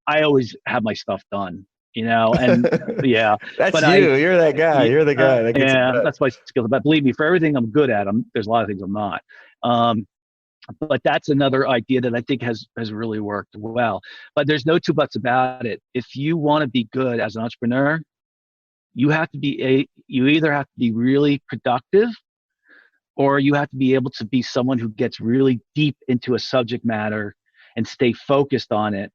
I always have my stuff done. And yeah, that's you're that guy. You're the guy that gets it done. That's my skill. But believe me, for everything I'm good at, there's a lot of things I'm not. But that's another idea that I think has really worked well. But there's no 2 buts about it. If you want to be good as an entrepreneur, you either have to be really productive, or you have to be able to be someone who gets really deep into a subject matter and stay focused on it.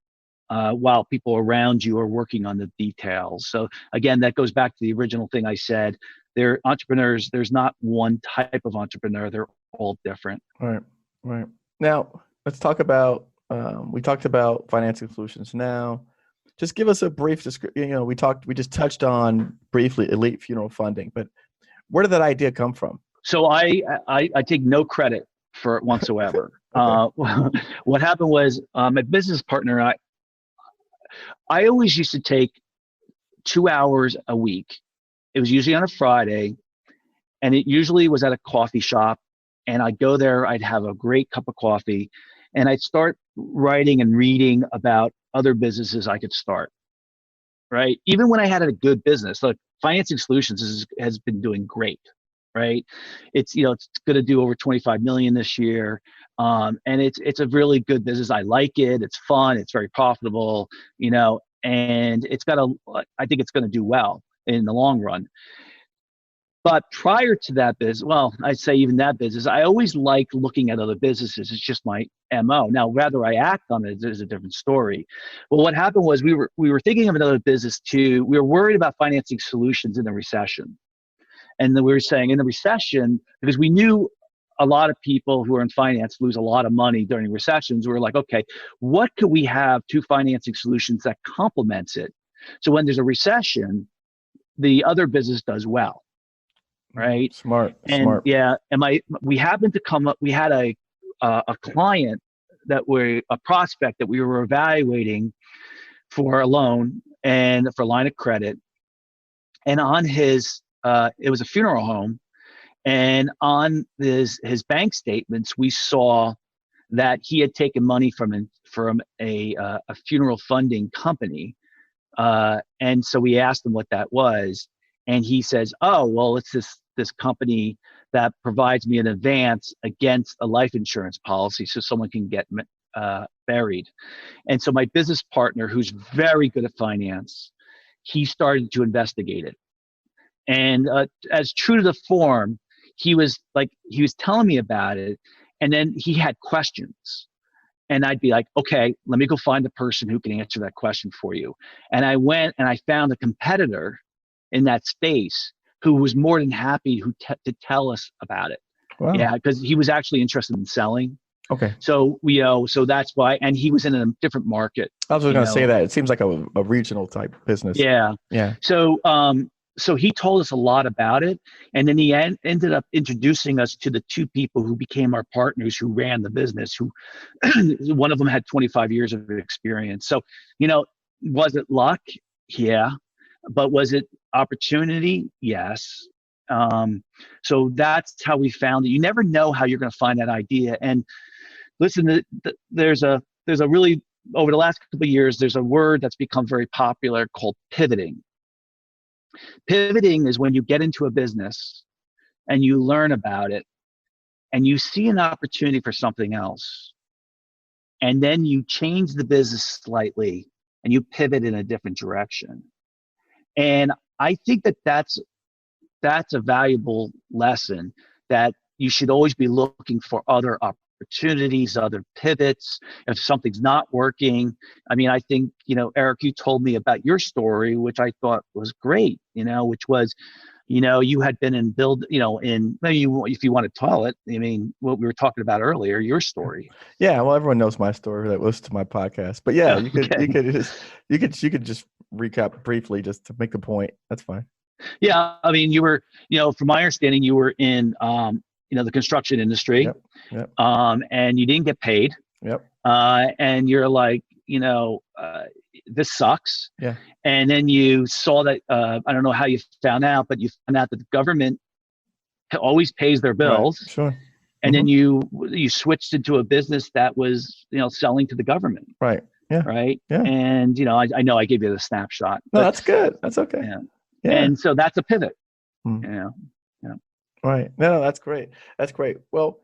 While people around you are working on the details. So again, that goes back to the original thing I said. They're entrepreneurs. There's not one type of entrepreneur. They're all different. Right. Now let's talk about. We talked about financing solutions. Now, just give us a brief description. We just touched on briefly Elite Funeral Funding, but where did that idea come from? So I take no credit for it whatsoever. What happened was my business partner, I always used to take 2 hours a week. It was usually on a Friday, and it usually was at a coffee shop. And I'd go there, I'd have a great cup of coffee, and I'd start writing and reading about other businesses I could start, right? Even when I had a good business, like Financing Solutions has been doing great, right? It's, it's going to do over 25 million this year. And it's a really good business. I like it. It's fun. It's very profitable, and I think it's going to do well in the long run. But prior to that business, well, I'd say even that business, I always like looking at other businesses. It's just my MO. Now, whether I act on it is a different story. Well, what happened was we were thinking of another business too. We were worried about Financing Solutions in the recession. And then we were saying in the recession, because we knew a lot of people who are in finance lose a lot of money during recessions. We were like, okay, what could we have to Financing Solutions that complements it? So when there's a recession, the other business does well. Right. Smart. Yeah. And we happened to come up, we had a client a prospect that we were evaluating for a loan and for a line of credit. And on his, it was a funeral home. And on his bank statements, we saw that he had taken money from a funeral funding company. And so we asked him what that was. And he says, oh, well, it's this company that provides me an advance against a life insurance policy so someone can get buried. And so my business partner, who's very good at finance, he started to investigate it. And as true to the form, he was telling me about it. And then he had questions. And I'd be like, okay, let me go find the person who can answer that question for you. And I went and I found a competitor in that space who was more than happy to tell us about it. Wow. Yeah, because he was actually interested in selling. Okay. So so that's why, and he was in a different market. I was going to say that it seems like a regional type business. Yeah. Yeah. So he told us a lot about it, and then he ended up introducing us to the two people who became our partners who ran the business. Who one of them had 25 years of experience. So was it luck? Yeah. But was it opportunity? Yes. So that's how we found it. You never know how you're going to find that idea. And listen, there's a really, over the last couple of years, there's a word that's become very popular called pivoting. Pivoting is when you get into a business and you learn about it and you see an opportunity for something else. And then you change the business slightly and you pivot in a different direction. And I think that's a valuable lesson, that you should always be looking for other opportunities, other pivots. If something's not working, I mean, I think, Eric, you told me about your story, which I thought was great, which was, you had been in maybe if you want to tell it, I mean, what we were talking about earlier, your story. Yeah. Well, everyone knows my story that listens to my podcast, but yeah, you could just recap briefly just to make the point. That's fine. Yeah. I mean, you were, from my understanding, you were in, the construction industry. Yep. And you didn't get paid. Yep. And you're like, this sucks. Yeah. And then you saw that, I don't know how you found out, but you found out that the government always pays their bills. Right. Sure. And then you switched into a business that was, selling to the government. Right. Yeah. Right. Yeah. And, I know I gave you the snapshot. No, that's good. That's okay. Yeah. Yeah. And so that's a pivot. Yeah. Right. No, that's great. That's great. Well,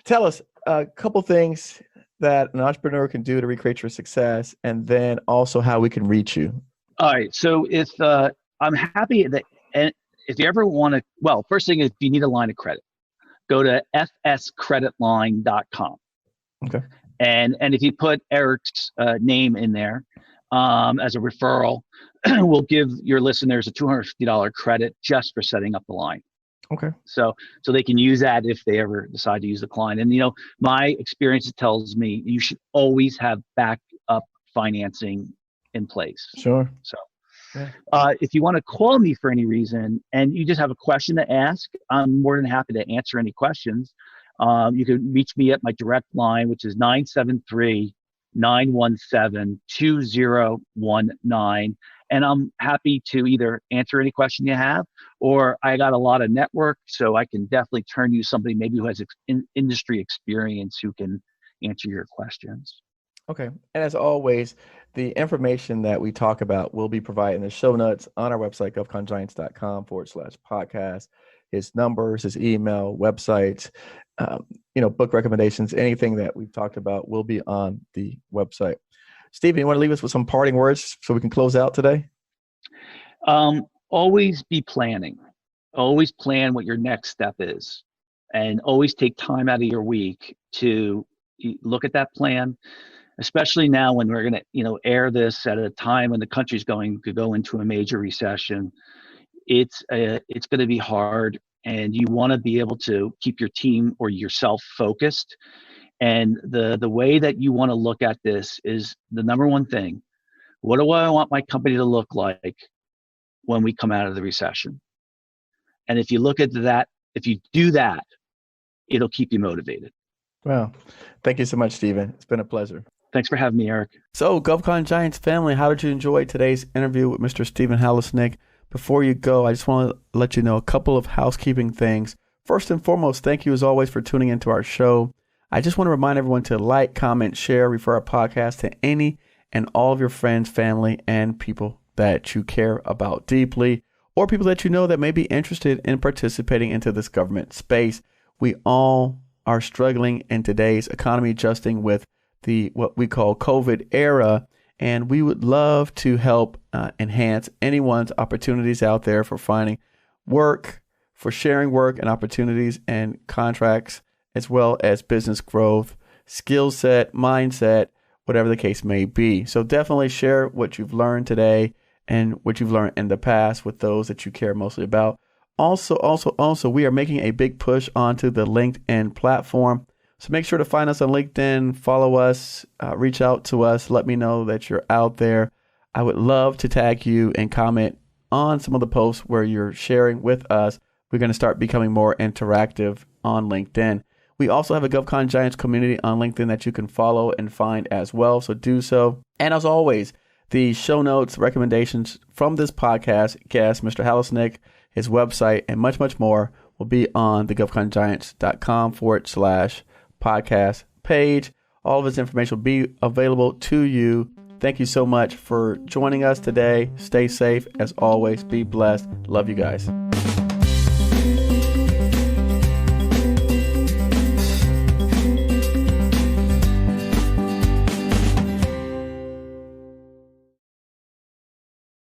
tell us a couple things that an entrepreneur can do to recreate your success, and then also how we can reach you. All right. So if I'm happy that, and if you ever want to, well, first thing is, if you need a line of credit, go to fscreditline.com. Okay. And if you put Eric's name in there as a referral, we'll give your listeners a $250 credit just for setting up the line. Okay. So they can use that if they ever decide to use the client. And, my experience tells me you should always have backup financing in place. Sure. So yeah. If you want to call me for any reason and you just have a question to ask, I'm more than happy to answer any questions. You can reach me at my direct line, which is 917-2019. And I'm happy to either answer any question you have, or I got a lot of network, so I can definitely turn you somebody maybe who has industry experience who can answer your questions. Okay. And as always, the information that we talk about will be provided in the show notes on our website, govcongiants.com/podcast. His numbers, his email, websites, book recommendations, anything that we've talked about will be on the website. Stephen, you want to leave us with some parting words so we can close out today? Always be planning. Always plan what your next step is, and always take time out of your week to look at that plan, especially now when we're going to, air this at a time when the country's going to go into a major recession. It's going to be hard, and you want to be able to keep your team or yourself focused. And the way that you want to look at this is the number one thing. What do I want my company to look like when we come out of the recession? And if you look at that, if you do that, it'll keep you motivated. Well, thank you so much, Stephen. It's been a pleasure. Thanks for having me, Eric. So, GovCon Giants family, how did you enjoy today's interview with Mr. Stephen Halasnik? Before you go, I just want to let you know a couple of housekeeping things. First and foremost, thank you as always for tuning into our show. I just want to remind everyone to like, comment, share, refer our podcast to any and all of your friends, family, and people that you care about deeply, or people that you know that may be interested in participating into this government space. We all are struggling in today's economy, adjusting with what we call COVID era, and we would love to help enhance anyone's opportunities out there for finding work, for sharing work and opportunities and contracts, as well as business growth, skill set, mindset, whatever the case may be. So definitely share what you've learned today and what you've learned in the past with those that you care mostly about. Also, we are making a big push onto the LinkedIn platform. So make sure to find us on LinkedIn, follow us, reach out to us, let me know that you're out there. I would love to tag you and comment on some of the posts where you're sharing with us. We're going to start becoming more interactive on LinkedIn. We also have a GovCon Giants community on LinkedIn that you can follow and find as well. So do so. And as always, the show notes, recommendations from this podcast, guest, Mr. Halasnik, his website, and much, much more will be on the govcongiants.com/podcast page. All of his information will be available to you. Thank you so much for joining us today. Stay safe as always. Be blessed. Love you guys.